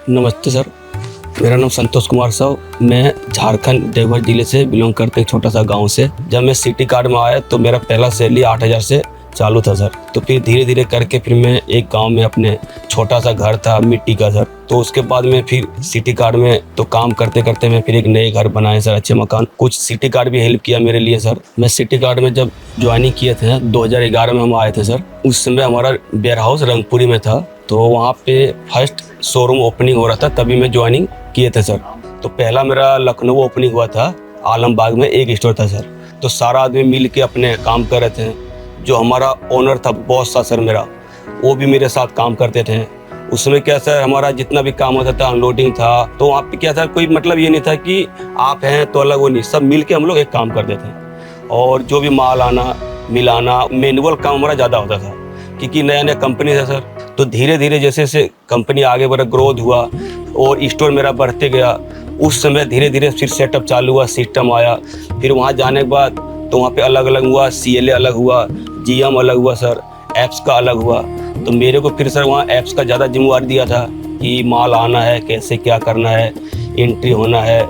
नमस्ते सर, मेरा नाम संतोष कुमार साहु। मैं झारखंड देवघर जिले से बिलोंग करते एक छोटा सा गांव से। जब मैं सिटी कार्ड में आया तो मेरा पहला सैलरी 8,000 से चालू था सर। तो फिर धीरे धीरे करके फिर मैं एक गांव में अपने छोटा सा घर था मिट्टी का सर। तो उसके बाद में फिर सिटी कार्ड में तो काम करते करते मैं फिर एक नए घर बनाए सर, अच्छे मकान। कुछ सिटी कार्ड भी हेल्प किया मेरे लिए सर। मैं सिटी कार्ड में जब ज्वाइनिंग किए थे 2011 में हम आए थे सर। उस समय हमारा वेयर हाउस रंगपुरी में था, तो वहाँ पे फर्स्ट शोरूम ओपनिंग हो रहा था, तभी मैं ज्वाइनिंग किए थे सर। तो पहला मेरा लखनऊ ओपनिंग हुआ था, आलमबाग में एक स्टोर था सर। तो सारा आदमी मिल के अपने काम कर रहे थे। जो हमारा ओनर था, बॉस था सर मेरा, वो भी मेरे साथ काम करते थे। उसमें क्या सर, हमारा जितना भी काम होता था, अनलोडिंग था, तो वहाँ पे क्या था, कोई मतलब ये नहीं था कि आप हैं तो अलग, वो नहीं, सब मिल के हम लोग एक काम करते थे। और जो भी माल आना मिलाना, मैनुअल काम हमारा ज़्यादा होता था, क्योंकि नया नया कंपनी था सर। तो धीरे धीरे जैसे जैसे कंपनी आगे बढ़ा, ग्रोथ हुआ और स्टोर मेरा बढ़ते गया। उस समय धीरे धीरे फिर सेटअप चालू हुआ, सिस्टम आया। फिर वहाँ जाने के बाद तो वहाँ पे अलग अलग हुआ, CLA अलग हुआ, GM अलग हुआ सर, ऐप्स का अलग हुआ। तो मेरे को फिर सर वहाँ ऐप्स का ज़्यादा जिम्मेवारी दिया था कि माल आना है, कैसे क्या करना है, एंट्री होना है।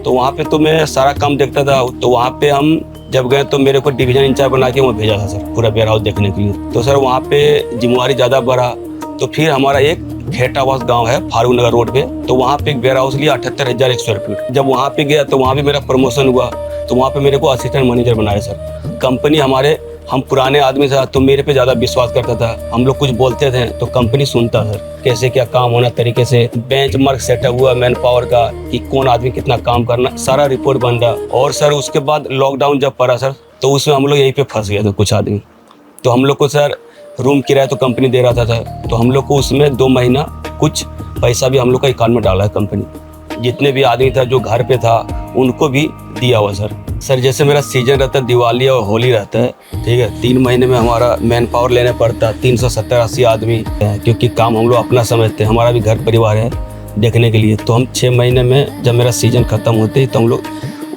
तो वहाँ पे तो मैं सारा काम देखता था। तो वहाँ पे हम जब गए तो मेरे को डिवीजन इंचार्ज बना के वहाँ भेजा था सर, पूरा वेयर हाउस देखने के लिए। तो सर वहाँ पे जिम्मेवारी ज़्यादा बढ़ा। तो फिर हमारा एक खेटावास गांव है फारूक नगर रोड पे, तो वहाँ पे एक वेयर हाउस लिया 78,000 स्क्वायर फीट। जब वहाँ पे गया तो वहाँ भी मेरा प्रमोशन हुआ, तो वहाँ पे मेरे को असिस्टेंट मैनेजर बनाया सर। कंपनी हमारे, हम पुराने आदमी था तो मेरे पे ज़्यादा विश्वास करता था। हम लोग कुछ बोलते थे तो कंपनी सुनता सर, कैसे क्या काम होना तरीके से। बेंच मार्क सेटअप हुआ मैन पावर का, कि कौन आदमी कितना काम करना, सारा रिपोर्ट बन रहा। और सर उसके बाद लॉकडाउन जब पड़ा सर, तो उसमें हम लोग यहीं पे फंस गए थे कुछ आदमी। तो हम लोग को सर रूम किराया तो कंपनी दे रहा था, तो हम लोग को उसमें 2 महीना कुछ पैसा भी हम लोग का अकाउंट में डाला है कंपनी। जितने भी आदमी था जो घर पे था उनको भी दिया हुआ सर। जैसे मेरा सीजन रहता है, दिवाली और होली रहता है, ठीक है, 3 महीने में हमारा मैन पावर लेना पड़ता है 370-80 आदमी, क्योंकि काम हम लोग अपना समझते हैं, हमारा भी घर परिवार है देखने के लिए। तो हम 6 महीने में जब मेरा सीजन ख़त्म होते ही तो हम लोग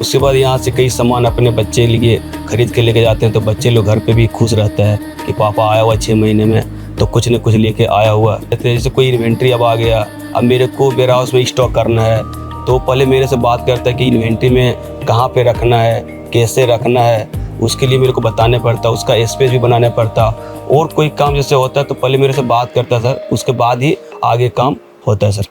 उसके बाद यहाँ से कई सामान अपने बच्चे लिए खरीद के लेके जाते हैं। तो बच्चे लोग घर पे भी खुश रहता है कि पापा आया हुआ 6 महीने में तो कुछ न कुछ लेके आया हुआ। जैसे कोई इन्वेंट्री अब आ गया, अब मेरे को वेयर हाउस में स्टॉक करना है, तो पहले मेरे से बात करता है कि इन्वेंट्री में कहाँ पे रखना है, कैसे रखना है, उसके लिए मेरे को बताने पड़ता, उसका स्पेस भी बनाना पड़ता। और कोई काम जैसे होता है तो पहले मेरे से बात करता सर, उसके बाद ही आगे काम होता है सर।